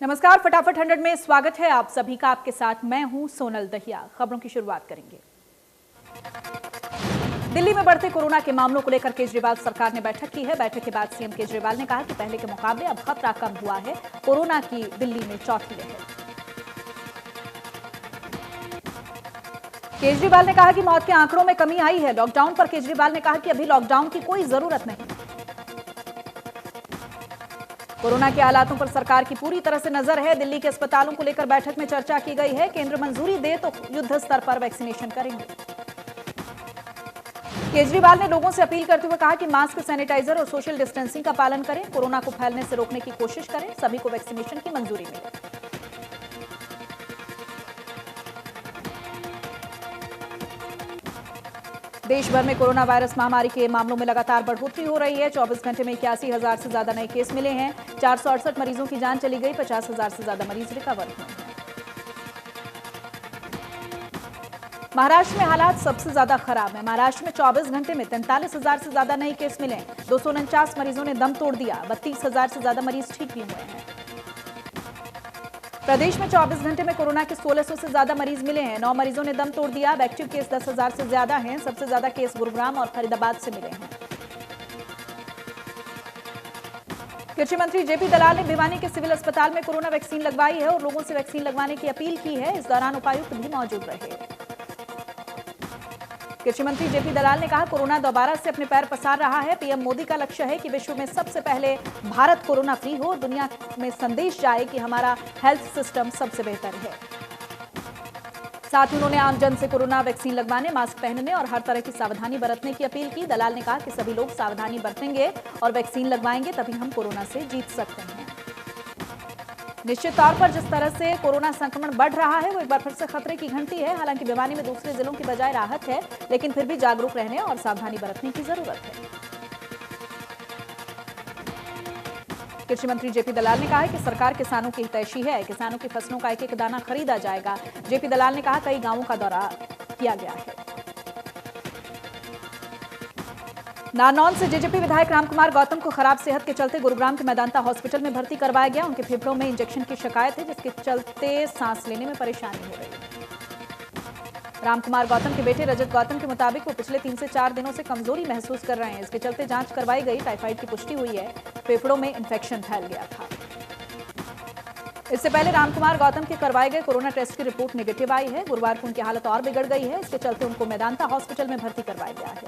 नमस्कार, फटाफट 100 में स्वागत है आप सभी का। आपके साथ मैं हूं सोनल दहिया। खबरों की शुरुआत करेंगे। दिल्ली में बढ़ते कोरोना के मामलों को लेकर केजरीवाल सरकार ने बैठक की है। बैठक के बाद सीएम केजरीवाल ने कहा कि पहले के मुकाबले अब खतरा कम हुआ है। कोरोना की दिल्ली में चौथी लहर। केजरीवाल ने कहा कि मौत के आंकड़ों में कमी आई है। लॉकडाउन पर केजरीवाल ने कहा कि अभी लॉकडाउन की कोई जरूरत नहीं। कोरोना के हालातों पर सरकार की पूरी तरह से नजर है। दिल्ली के अस्पतालों को लेकर बैठक में चर्चा की गई है। केंद्र मंजूरी दे तो युद्ध स्तर पर वैक्सीनेशन करेंगे। केजरीवाल ने लोगों से अपील करते हुए कहा कि मास्क, सैनिटाइजर और सोशल डिस्टेंसिंग का पालन करें। कोरोना को फैलने से रोकने की कोशिश करें। सभी को वैक्सीनेशन की मंजूरी मिले। देश भर में कोरोना वायरस महामारी के मामलों में लगातार बढ़ोतरी हो रही है। 24 घंटे में 81,000 से ज्यादा नए केस मिले हैं। 468 मरीजों की जान चली गई। 50,000 से ज्यादा मरीज रिकवर हुए हैं। महाराष्ट्र में हालात सबसे ज्यादा खराब है। महाराष्ट्र में 24 घंटे में 43,000 से ज्यादा नए केस मिले हैं। 249 मरीजों ने दम तोड़ दिया। 32,000 से ज्यादा मरीज ठीक भी हुए हैं। प्रदेश में 24 घंटे में कोरोना के 1600 से ज्यादा मरीज मिले हैं। 9 मरीजों ने दम तोड़ दिया। एक्टिव केस 10,000 से ज्यादा हैं। सबसे ज्यादा केस गुरुग्राम और फरीदाबाद से मिले हैं। कृषि मंत्री जेपी दलाल ने भिवानी के सिविल अस्पताल में कोरोना वैक्सीन लगवाई है और लोगों से वैक्सीन लगवाने की अपील की है। इस दौरान उपायुक्त भी मौजूद रहे। कृषि मंत्री जेपी दलाल ने कहा, कोरोना दोबारा से अपने पैर पसार रहा है। पीएम मोदी का लक्ष्य है कि विश्व में सबसे पहले भारत कोरोना फ्री हो। दुनिया में संदेश जाए कि हमारा हेल्थ सिस्टम सबसे बेहतर है। साथ ही उन्होंने आम जन से कोरोना वैक्सीन लगवाने, मास्क पहनने और हर तरह की सावधानी बरतने की अपील की। दलाल ने कहा कि सभी लोग सावधानी बरतेंगे और वैक्सीन लगवाएंगे तभी हम कोरोना से जीत सकते हैं। निश्चित तौर पर जिस तरह से कोरोना संक्रमण बढ़ रहा है वो एक बार फिर से खतरे की घंटी है। हालांकि भिवानी में दूसरे जिलों की बजाय राहत है, लेकिन फिर भी जागरूक रहने और सावधानी बरतने की जरूरत है। कृषि मंत्री जेपी दलाल ने कहा है कि सरकार किसानों की हितैषी है। किसानों की फसलों का एक एक दाना खरीदा जाएगा। जेपी दलाल ने कहा, कई गांवों का दौरा किया गया है। नारनौल से जेजेपी विधायक रामकुमार गौतम को खराब सेहत के चलते गुरुग्राम के मेदांता हॉस्पिटल में भर्ती करवाया गया। उनके फेफड़ों में इंजेक्शन की शिकायत है, जिसके चलते सांस लेने में परेशानी हो रही है। रामकुमार गौतम के बेटे रजत गौतम के मुताबिक वो पिछले 3 से 4 दिनों से कमजोरी महसूस कर रहे हैं। इसके चलते जांच करवाई गई। टाइफाइड की पुष्टि हुई है। फेफड़ों में इंफेक्शन फैल गया था। इससे पहले रामकुमार गौतम के करवाए गए कोरोना टेस्ट की रिपोर्ट नेगेटिव आई है। गुरुवार को उनकी हालत और बिगड़ गई है। इसके चलते उनको मेदांता हॉस्पिटल में भर्ती करवाया गया है।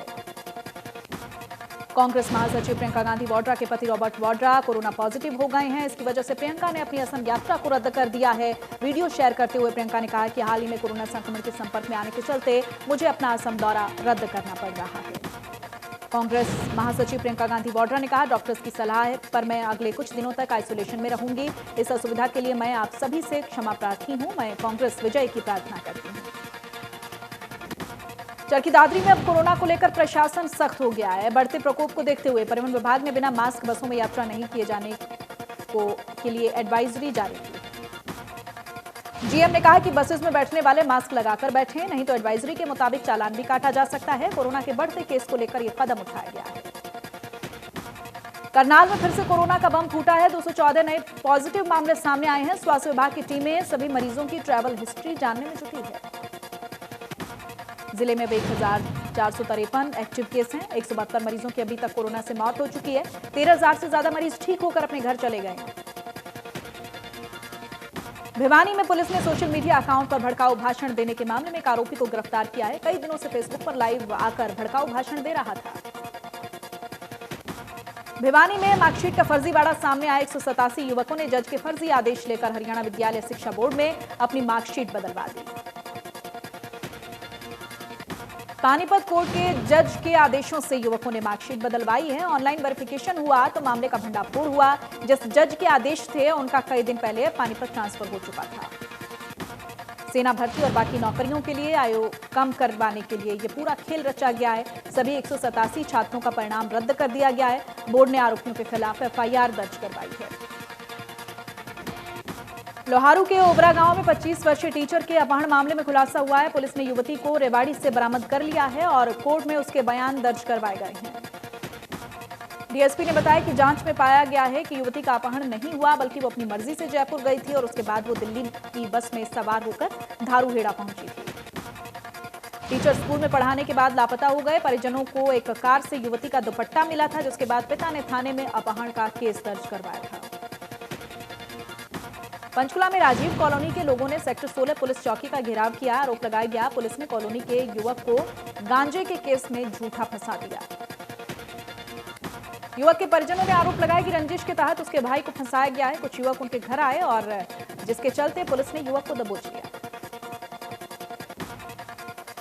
कांग्रेस महासचिव प्रियंका गांधी वाड्रा के पति रॉबर्ट वाड्रा कोरोना पॉजिटिव हो गए हैं। इसकी वजह से प्रियंका ने अपनी असम यात्रा को रद्द कर दिया है। वीडियो शेयर करते हुए प्रियंका ने कहा कि हाल ही में कोरोना संक्रमण के संपर्क में आने के चलते मुझे अपना असम दौरा रद्द करना पड़ रहा है। कांग्रेस महासचिव प्रियंका गांधी वाड्रा ने कहा, डॉक्टर्स की सलाह पर मैं अगले कुछ दिनों तक आइसोलेशन में रहूंगी। इस असुविधा के लिए मैं आप सभी से क्षमा प्रार्थी हूं। मैं कांग्रेस विजय की प्रार्थना करती हूं। चरखी दादरी में अब कोरोना को लेकर प्रशासन सख्त हो गया है। बढ़ते प्रकोप को देखते हुए परिवहन विभाग ने बिना मास्क बसों में यात्रा नहीं किए जाने के लिए एडवाइजरी जारी की। जीएम ने कहा कि बसेस में बैठने वाले मास्क लगाकर बैठें, नहीं तो एडवाइजरी के मुताबिक चालान भी काटा जा सकता है। कोरोना के बढ़ते केस को लेकर यह कदम उठाया गया है। करनाल में फिर से कोरोना का बम फूटा है। 214 नए पॉजिटिव मामले सामने आए हैं। स्वास्थ्य विभाग की टीमें सभी मरीजों की ट्रैवल हिस्ट्री जानने में जुटी है। जिले में 1,453 एक्टिव केस हैं। 172 मरीजों की अभी तक कोरोना से मौत हो चुकी है। 13,000 से ज्यादा मरीज ठीक होकर अपने घर चले गए हैं। भिवानी में पुलिस ने सोशल मीडिया अकाउंट पर भड़काऊ भाषण देने के मामले में एक आरोपी को गिरफ्तार किया है। कई दिनों से फेसबुक पर लाइव आकर भड़काऊ भाषण दे रहा था। भिवानी में मार्कशीट का फर्जीवाड़ा सामने आया। 187 युवकों ने जज के फर्जी आदेश लेकर हरियाणा विद्यालय शिक्षा बोर्ड में अपनी मार्कशीट बदलवा दी। पानीपत कोर्ट के जज के आदेशों से युवकों ने मार्कशीट बदलवाई है। ऑनलाइन वेरिफिकेशन हुआ तो मामले का भंडाफोड़ हुआ। जिस जज के आदेश थे उनका कई दिन पहले पानीपत ट्रांसफर हो चुका था। सेना भर्ती और बाकी नौकरियों के लिए आयु कम करवाने के लिए ये पूरा खेल रचा गया है। सभी 187 छात्रों का परिणाम रद्द कर दिया गया है। बोर्ड ने आरोपियों के खिलाफ एफआईआर दर्ज करवाई है। लोहारू के ओबरा गांव में 25 वर्षीय टीचर के अपहरण मामले में खुलासा हुआ है। पुलिस ने युवती को रेवाड़ी से बरामद कर लिया है और कोर्ट में उसके बयान दर्ज करवाए गए हैं। डीएसपी ने बताया कि जांच में पाया गया है कि युवती का अपहरण नहीं हुआ, बल्कि वो अपनी मर्जी से जयपुर गई थी और उसके बाद वो दिल्ली की बस में सवार होकर धारूहेड़ा पहुंची थी। टीचर स्कूल में पढ़ाने के बाद लापता हो गए। परिजनों को एक कार से युवती का दुपट्टा मिला था, जिसके बाद पिता ने थाने में अपहरण का केस दर्ज करवाया था। पंचकुला में राजीव कॉलोनी के लोगों ने सेक्टर 16 पुलिस चौकी का घेराव किया। आरोप लगाया गया पुलिस ने कॉलोनी के युवक को गांजे के केस में झूठा फंसा दिया। युवक के परिजनों ने आरोप लगाया कि रंजिश के तहत उसके भाई को फंसाया गया है। कुछ युवक उनके घर आए और जिसके चलते पुलिस ने युवक को दबोच लिया।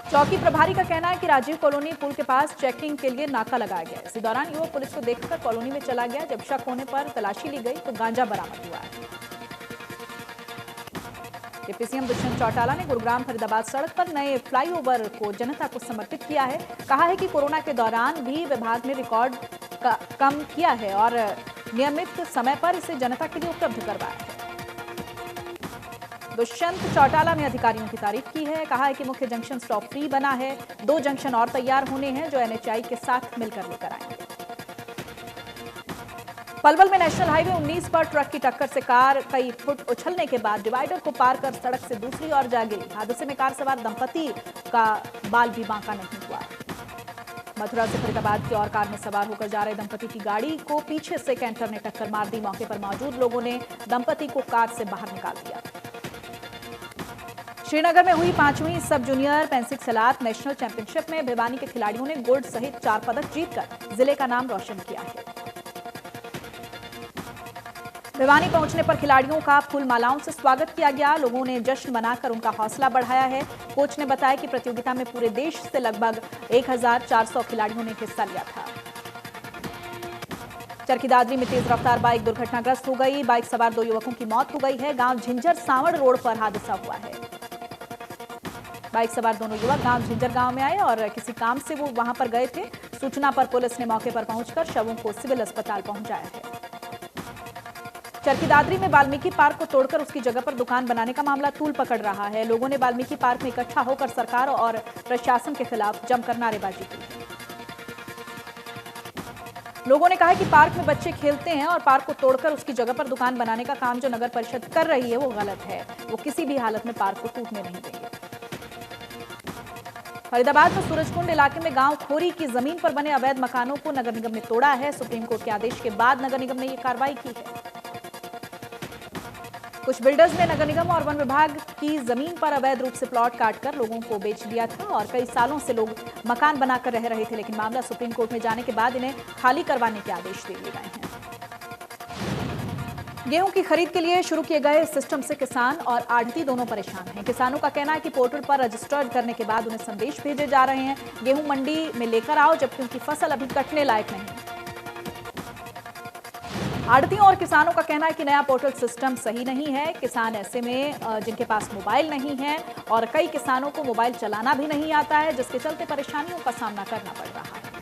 चौकी प्रभारी का कहना है कि राजीव कॉलोनी पुल के पास चेकिंग के लिए नाका लगाया गया। इसी दौरान युवक पुलिस को देखकर कॉलोनी में चला गया। जब शक होने पर तलाशी ली गई तो गांजा बरामद हुआ है। डिप्टी सीएम दुष्यंत चौटाला ने गुरुग्राम फरीदाबाद सड़क पर नए फ्लाईओवर को जनता को समर्पित किया है। कहा है कि कोरोना के दौरान भी विभाग ने रिकॉर्ड कम किया है और नियमित समय पर इसे जनता के लिए उपलब्ध करवाया है। दुष्यंत चौटाला ने अधिकारियों की तारीफ की है। कहा है कि मुख्य जंक्शन स्टॉप फ्री बना है। 2 जंक्शन और तैयार होने हैं जो एनएचआई के साथ मिलकर लेकर आएंगे। पलवल में नेशनल हाईवे 19 पर ट्रक की टक्कर से कार कई फुट उछलने के बाद डिवाइडर को पार कर सड़क से दूसरी ओर जा गिरी। हादसे में कार सवार दंपति का बाल भी बांका नहीं हुआ। मथुरा से फरीदाबाद की और कार में सवार होकर जा रहे दंपति की गाड़ी को पीछे से कैंटर ने टक्कर मार दी। मौके पर मौजूद लोगों ने दंपति को कार से बाहर निकाल दिया। श्रीनगर में हुई 5वीं सब जूनियर पेंसिल सलात नेशनल चैंपियनशिप में भिवानी के खिलाड़ियों ने गोल्ड सहित 4 पदक जीतकर जिले का नाम रोशन किया है। भिवानी पहुंचने पर खिलाड़ियों का फूल मालाओं से स्वागत किया गया। लोगों ने जश्न मनाकर उनका हौसला बढ़ाया है। कोच ने बताया कि प्रतियोगिता में पूरे देश से लगभग 1400 खिलाड़ियों ने हिस्सा लिया था। चरखी दादरी में तेज रफ्तार बाइक दुर्घटनाग्रस्त हो गई। बाइक सवार 2 युवकों की मौत हो गई है। गांव झिंझर सांवड़ रोड पर हादसा हुआ है। बाइक सवार दोनों युवक गांव झिंझर गांव में आए और किसी काम से वो वहां पर गए थे। सूचना पर पुलिस ने मौके पर पहुंचकर शवों को सिविल अस्पताल पहुंचाया है। चरखी दादरी में वाल्मीकि पार्क को तोड़कर उसकी जगह पर दुकान बनाने का मामला तूल पकड़ रहा है। लोगों ने वाल्मीकि पार्क में इकट्ठा होकर सरकार और प्रशासन के खिलाफ जमकर नारेबाजी की। लोगों ने कहा कि पार्क में बच्चे खेलते हैं और पार्क को तोड़कर उसकी जगह पर दुकान बनाने का काम जो नगर परिषद कर रही है वो गलत है। वो किसी भी हालत में पार्क को टूटने नहीं देंगे। फरीदाबाद में सूरजकुंड इलाके में गांव खोरी की जमीन पर बने अवैध मकानों को नगर निगम ने तोड़ा है। सुप्रीम कोर्ट के आदेश के बाद नगर निगम ने यह कार्रवाई की है। कुछ बिल्डर्स ने नगर निगम और वन विभाग की जमीन पर अवैध रूप से प्लॉट काटकर लोगों को बेच दिया था और कई सालों से लोग मकान बनाकर रह रहे थे, लेकिन मामला सुप्रीम कोर्ट में जाने के बाद इन्हें खाली करवाने के आदेश दे दिए गए हैं। गेहूं की खरीद के लिए शुरू किए गए सिस्टम से किसान और आढ़ती दोनों परेशान हैं। किसानों का कहना है कि पोर्टल पर रजिस्टर्ड करने के बाद उन्हें संदेश भेजे जा रहे हैं, गेहूं मंडी में लेकर आओ, जबकि उनकी फसल अभी कटने लायक नहीं। आढ़तियों और किसानों का कहना है कि नया पोर्टल सिस्टम सही नहीं है। किसान ऐसे में जिनके पास मोबाइल नहीं है और कई किसानों को मोबाइल चलाना भी नहीं आता है, जिसके चलते परेशानियों का सामना करना पड़ रहा है।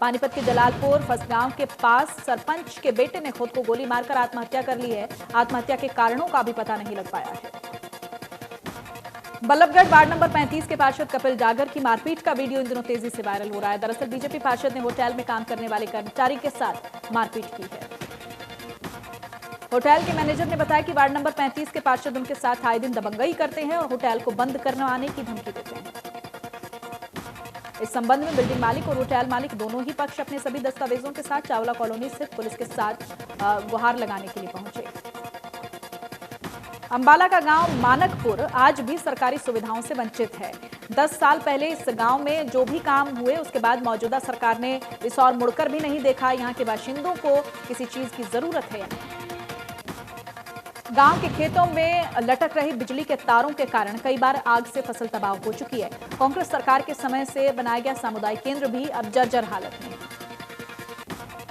पानीपत के जलालपुर फसगांव के पास सरपंच के बेटे ने खुद को गोली मारकर आत्महत्या कर ली है। आत्महत्या के कारणों का भी पता नहीं लग पाया है। बल्लभगढ़ वार्ड नंबर 35 के पार्षद कपिल जागर की मारपीट का वीडियो इन दिनों तेजी से वायरल हो रहा है। दरअसल बीजेपी पार्षद ने होटल में काम करने वाले कर्मचारी के साथ मारपीट की है। होटल के मैनेजर ने बताया कि वार्ड नंबर 35 के पार्षद उनके साथ आए दिन दबंगई करते हैं और होटल को बंद करवाने की धमकी देते हैं। इस संबंध में बिल्डिंग मालिक और होटल मालिक दोनों ही पक्ष अपने सभी दस्तावेजों के साथ चावला कॉलोनी स्थित पुलिस के साथ गुहार लगाने के लिए पहुंचे। अंबाला का गांव मानकपुर आज भी सरकारी सुविधाओं से वंचित है। 10 साल पहले इस गांव में जो भी काम हुए उसके बाद मौजूदा सरकार ने इस ओर मुड़कर भी नहीं देखा। यहां के बाशिंदों को किसी चीज की जरूरत है या नहीं। गांव के खेतों में लटक रही बिजली के तारों के कारण कई बार आग से फसल तबाह हो चुकी है। कांग्रेस सरकार के समय से बनाया गया सामुदायिक केंद्र भी अब जर्जर हालत में है।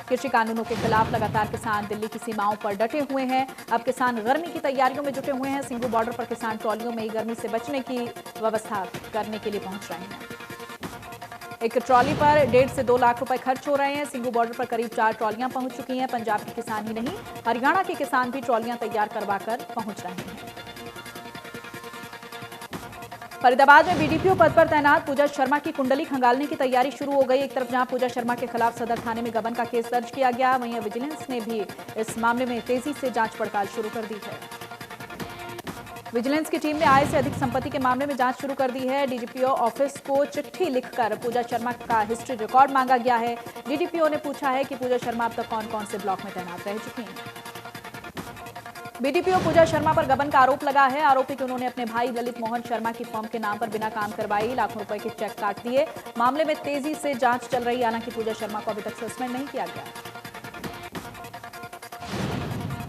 कृषि कानूनों के खिलाफ लगातार किसान दिल्ली की सीमाओं पर डटे हुए हैं। अब किसान गर्मी की तैयारियों में जुटे हुए हैं। सिंघू बॉर्डर पर किसान ट्रॉलियों में गर्मी से बचने की व्यवस्था करने के लिए पहुंच रहे हैं। एक ट्रॉली पर 1.5 से 2 लाख रुपए खर्च हो रहे हैं। सिंघू बॉर्डर पर करीब 4 ट्रॉलियां पहुंच चुकी हैं। पंजाब के किसान ही नहीं, हरियाणा के किसान भी ट्रॉलियां तैयार करवाकर पहुंच रहे हैं। फरीदाबाद में बीडीपीओ पद पर तैनात पूजा शर्मा की कुंडली खंगालने की तैयारी शुरू हो गई। एक तरफ जहां पूजा शर्मा के खिलाफ सदर थाने में गबन का केस दर्ज किया गया, वहीं विजिलेंस ने भी इस मामले में तेजी से जांच पड़ताल शुरू कर दी है। विजिलेंस की टीम ने आय से अधिक संपत्ति के मामले में जांच शुरू कर दी है। डीजीपीओ ऑफिस को चिट्ठी लिखकर पूजा शर्मा का हिस्ट्री रिकॉर्ड मांगा गया है। डीजीपीओ ने पूछा है कि पूजा शर्मा अब तक कौन कौन से ब्लॉक में तैनात रह चुकी हैं। बीडीपीओ पूजा शर्मा पर गबन का आरोप लगा है। आरोपी कि उन्होंने अपने भाई ललित मोहन शर्मा की फर्म के नाम पर बिना काम करवाई लाखों रुपए के चेक काट दिए। मामले में तेजी से जांच चल रही, हालांकि पूजा शर्मा को अभी तक सस्पेंड नहीं किया गया।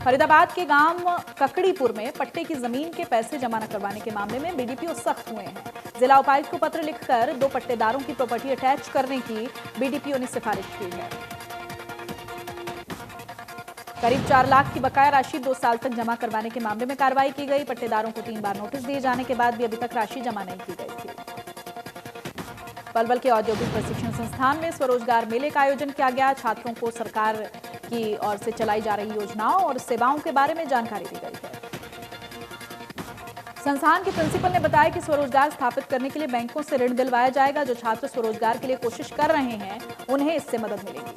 फरीदाबाद के गांव ककड़ीपुर में पट्टे की जमीन के पैसे जमा न करवाने के मामले में बीडीपीओ सख्त हुए हैं। जिला उपायुक्त को पत्र लिखकर 2 पट्टेदारों की प्रॉपर्टी अटैच करने की बीडीपीओ ने सिफारिश की है। करीब 4 लाख की बकाया राशि 2 साल तक जमा करवाने के मामले में कार्रवाई की गई। पट्टेदारों को 3 बार नोटिस दिए जाने के बाद भी अभी तक राशि जमा नहीं की गई थी। पलवल के औद्योगिक प्रशिक्षण संस्थान में स्वरोजगार मेले का आयोजन किया गया। छात्रों को सरकार की ओर से चलाई जा रही योजनाओं और सेवाओं के बारे में जानकारी दी गई है। संस्थान के प्रिंसिपल ने बताया कि स्वरोजगार स्थापित करने के लिए बैंकों से ऋण दिलवाया जाएगा। जो छात्र स्वरोजगार के लिए कोशिश कर रहे हैं उन्हें इससे मदद मिलेगी।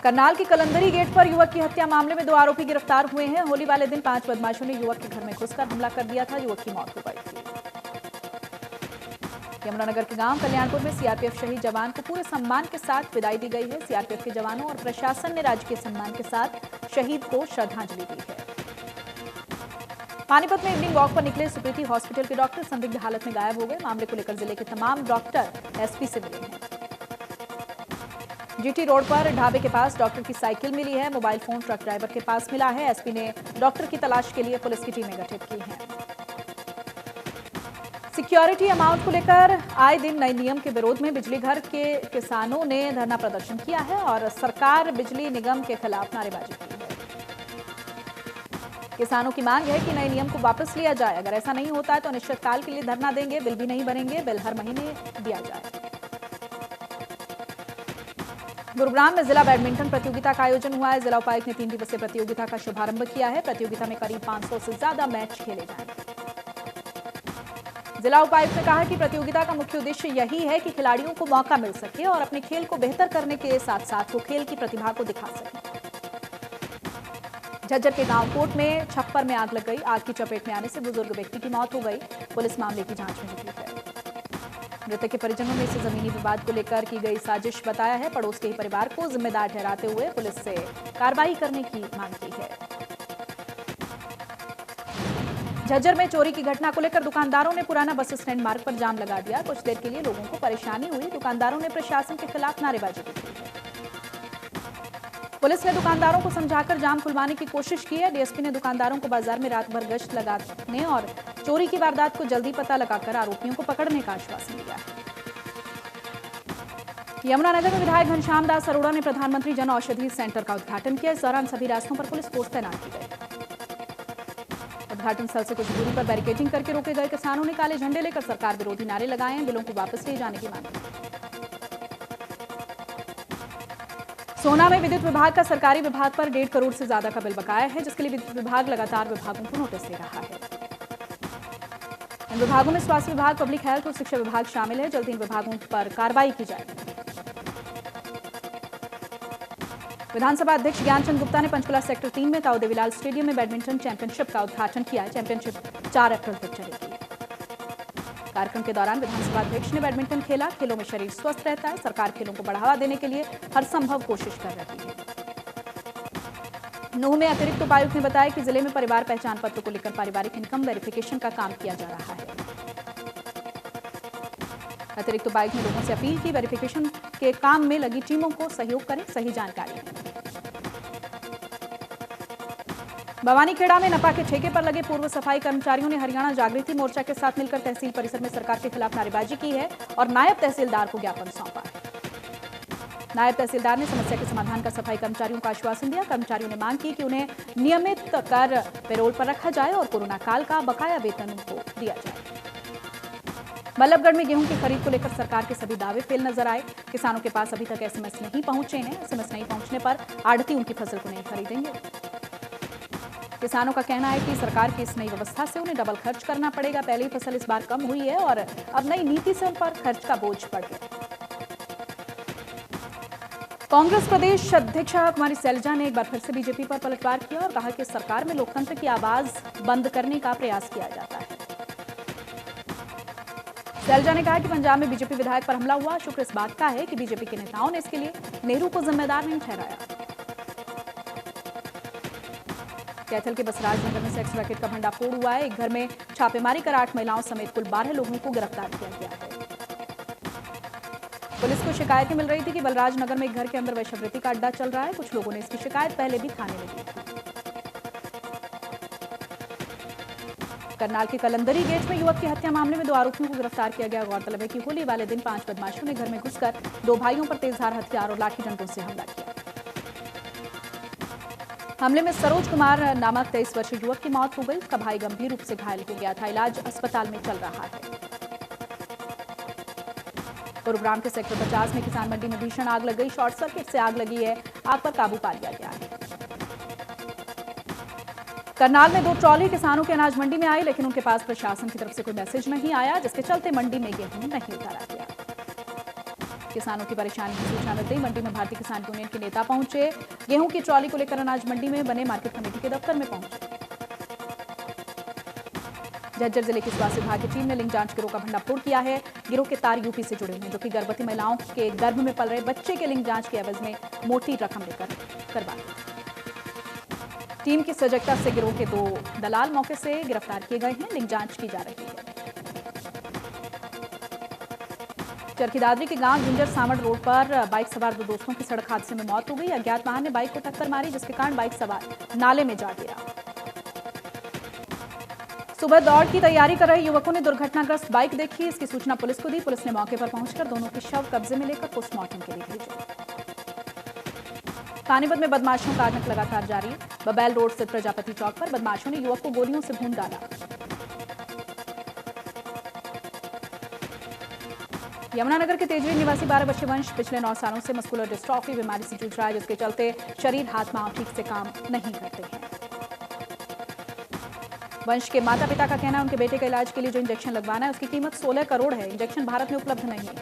करनाल के कलंदरी गेट पर युवक की हत्या मामले में 2 आरोपी गिरफ्तार हुए हैं। होली वाले दिन 5 बदमाशों ने युवक के घर में घुसकर हमला कर दिया था। युवक की मौत हो गई थी। यमुनानगर के गांव कल्याणपुर में सीआरपीएफ शहीद जवान को पूरे सम्मान के साथ विदाई दी गई है। सीआरपीएफ के जवानों और प्रशासन ने राजकीय सम्मान के साथ शहीद को श्रद्धांजलि दी है। पानीपत में इवनिंग वॉक पर निकले सुप्रीति हॉस्पिटल के डॉक्टर संदिग्ध हालत में गायब हो गए। मामले को लेकर जिले के तमाम डॉक्टर एसपी से मिले हैं। जीटी रोड पर ढाबे के पास डॉक्टर की साइकिल मिली है। मोबाइल फोन ट्रक ड्राइवर के पास मिला है। एसपी ने डॉक्टर की तलाश के लिए पुलिस की टीमें गठित की हैं। सिक्योरिटी अमाउंट को लेकर आए दिन नए नियम के विरोध में बिजली घर के किसानों ने धरना प्रदर्शन किया है और सरकार बिजली निगम के खिलाफ नारेबाजी की है। किसानों की मांग है कि नए नियम को वापस लिया जाए। अगर ऐसा नहीं होता है तो अनिश्चितकाल के लिए धरना देंगे। बिल भी नहीं भरेंगे। बिल हर महीने दिया जाए। गुरुग्राम में जिला बैडमिंटन प्रतियोगिता का आयोजन हुआ है। जिला उपायुक्त ने 3 दिवसीय प्रतियोगिता का शुभारंभ किया है। प्रतियोगिता में करीब 500 से ज्यादा मैच खेले जाएंगे। जिला उपायुक्त ने कहा कि प्रतियोगिता का मुख्य उद्देश्य यही है कि खिलाड़ियों को मौका मिल सके और अपने खेल को बेहतर करने के साथ साथ वो खेल की प्रतिभा को दिखा सके। झज्जर के गांव कोट में छप्पर में आग लग गई। आग की चपेट में आने से बुजुर्ग व्यक्ति की मौत हो गई। पुलिस मामले की जांच में जुटी है। मृतक के परिजनों ने इसे जमीनी विवाद को लेकर की गई साजिश बताया है। पड़ोस के ही परिवार को जिम्मेदार ठहराते हुए पुलिस से कार्रवाई करने की मांग की है। झज्जर में चोरी की घटना को लेकर दुकानदारों ने पुराना बस स्टैंड मार्ग पर जाम लगा दिया। कुछ देर के लिए लोगों को परेशानी हुई। दुकानदारों ने प्रशासन के खिलाफ नारेबाजी की। पुलिस ने दुकानदारों को समझाकर जाम खुलवाने की कोशिश की है। डीएसपी ने दुकानदारों को बाजार में रात भर गश्त लगाने और चोरी की वारदात को जल्दी पता लगाकर आरोपियों को पकड़ने का आश्वासन दिया है। यमुनानगर में विधायक घनश्याम दास अरोड़ा ने प्रधानमंत्री जन औषधि सेंटर का उद्घाटन किया। इस दौरान सभी रास्तों पर पुलिस फोर्स तैनात की गई। उद्घाटन स्थल से कुछ दूरी पर बैरिकेडिंग करके रोके गए किसानों ने काले झंडे लेकर सरकार विरोधी नारे लगाए हैं। बिलों को वापस लिए जाने की मांग की। सोना में विद्युत विभाग का सरकारी विभाग पर 1.5 करोड़ से ज्यादा का बिल बकाया है, जिसके लिए विद्युत विभाग लगातार विभागों को नोटिस दे रहा है। इन विभागों में स्वास्थ्य विभाग, पब्लिक हेल्थ और शिक्षा विभाग शामिल है। जल्द इन विभागों पर कार्रवाई की जाएगी। विधानसभा अध्यक्ष ज्ञानचंद गुप्ता ने पंचकुला सेक्टर 3 में ताऊ देवीलाल स्टेडियम में बैडमिंटन चैंपियनशिप का उद्घाटन किया। चैंपियनशिप 4 अप्रैल तक चलेगी। कार्यक्रम के दौरान विधानसभा अध्यक्ष ने बैडमिंटन खेला। खेलों में शरीर स्वस्थ रहता है। सरकार खेलों को बढ़ावा देने के लिए हर संभव कोशिश कर रही है। नूंह में अतिरिक्त उपायुक्त ने बताया कि जिले में परिवार पहचान पत्र को लेकर पारिवारिक इनकम वेरिफिकेशन का काम किया जा रहा है। अतिरिक्त उपायुक्त ने लोगों से अपील की वेरिफिकेशन के काम में लगी टीमों को सहयोग करें, सही जानकारी दें। भवानीखेड़ा में नपा के ठेके पर लगे पूर्व सफाई कर्मचारियों ने हरियाणा जागृति मोर्चा के साथ मिलकर तहसील परिसर में सरकार के खिलाफ नारेबाजी की है और नायब तहसीलदार को ज्ञापन सौंपा है। नायब तहसीलदार ने समस्या के समाधान का सफाई कर्मचारियों को आश्वासन दिया। कर्मचारियों ने मांग की कि उन्हें नियमित कर पेरोल पर रखा जाए और कोरोना काल का बकाया वेतन उनको दिया जाए। बल्लभगढ़ में गेहूं की खरीद को लेकर सरकार के सभी दावे फेल नजर आए। किसानों के पास अभी तक एसएमएस नहीं पहुंचे हैं। एसएमएस नहीं पहुंचने पर आढ़ती उनकी फसल को नहीं खरीदेंगे। किसानों का कहना है कि सरकार की इस नई व्यवस्था से उन्हें डबल खर्च करना पड़ेगा। पहली फसल इस बार कम हुई है और अब नई नीति से उन पर खर्च का बोझ बढ़ गया। कांग्रेस प्रदेश अध्यक्षा कुमारी सैलजा ने एक बार फिर से बीजेपी पर पलटवार किया और कहा कि सरकार में लोकतंत्र की आवाज बंद करने का प्रयास किया जाता है। सैलजा ने कहा कि पंजाब में बीजेपी विधायक पर हमला हुआ। शुक्र इस बात का है कि बीजेपी के नेताओं ने इसके लिए नेहरू को जिम्मेदार नहीं ठहराया। कैथल के बसराज नगर में सेक्स रैकेट का भंडाफोड़ हुआ है। एक घर में छापेमारी कर 8 महिलाओं समेत कुल 12 लोगों को गिरफ्तार किया गया है। पुलिस को शिकायतें मिल रही थी कि बलराज नगर में एक घर के अंदर वैश्यवृत्ति का अड्डा चल रहा है। कुछ लोगों ने इसकी शिकायत पहले भी थाने में दी थी। करनाल के कलंदरी गेट में युवक की हत्या मामले में 2 आरोपियों को गिरफ्तार किया गया। गौरतलब है कि होली वाले दिन 5 बदमाशों ने घर में घुसकर 2 भाइयों पर तेजधार हथियार और लाठी डंडों से हमला किया। हमले में सरोज कुमार नामक 23 वर्षीय युवक की मौत हो गई। उसका भाई गंभीर रूप से घायल हो गया था। इलाज अस्पताल में चल रहा है। गुरुग्राम के सेक्टर 50 में किसान मंडी में भीषण आग लग गई। शॉर्ट सर्किट से आग लगी है। आग पर काबू पा लिया गया है। करनाल में 2 ट्रॉली किसानों के अनाज मंडी में आई, लेकिन उनके पास प्रशासन की तरफ से कोई मैसेज नहीं आया, जिसके चलते मंडी में गेहूं नहीं उतारा गया। किसानों की परेशानी की सूचना मिलते ही मंडी में भारतीय किसान यूनियन के नेता पहुंचे। गेहूं की ट्रॉली को लेकर अनाज मंडी में बने मार्केट कमेटी के दफ्तर में पहुंचे। झज्जर जिले की स्वास्थ्य विभाग की टीम ने लिंग जांच गिरोह का भंडाफोड़ किया है। गिरोह के तार यूपी से जुड़े हुए हैं, जो कि गर्भवती महिलाओं के गर्भ में पल रहे बच्चे के लिंग जांच के एवज में मोटी रकम लेकर करवाते। टीम की सजगता से गिरोह के 2 दलाल मौके से गिरफ्तार किए गए हैं। लिंग जांच की जा रही है। चरखी दादरी के गांव जिंजर सामड़ रोड पर बाइक सवार 2 दोस्तों की सड़क हादसे में मौत हो गई। अज्ञात वाहन ने बाइक को टक्कर मारी, जिसके कारण बाइक सवार नाले में जा गिरा। सुबह दौड़ की तैयारी कर रहे युवकों ने दुर्घटनाग्रस्त बाइक देखी। इसकी सूचना पुलिस को दी। पुलिस ने मौके पर पहुंचकर दोनों के शव कब्जे में लेकर पोस्टमार्टम के लिए भेजे। पानीपत में बदमाशों का आतंक लगातार जारी। बबैल रोड स्थित प्रजापति चौक पर बदमाशों ने युवक को गोलियों से भून डाला। यमुनानगर के तेजवी निवासी 12 वर्षीय वंश पिछले 9 सालों से मस्कुलर डिस्ट्रॉफी बीमारी से जूझ रहा है, जिसके चलते शरीर, हाथ, पांव ठीक से काम नहीं करते हैं। वंश के माता पिता का कहना है उनके बेटे के इलाज के लिए जो इंजेक्शन लगवाना है उसकी कीमत 16 करोड़ है। इंजेक्शन भारत में उपलब्ध नहीं है।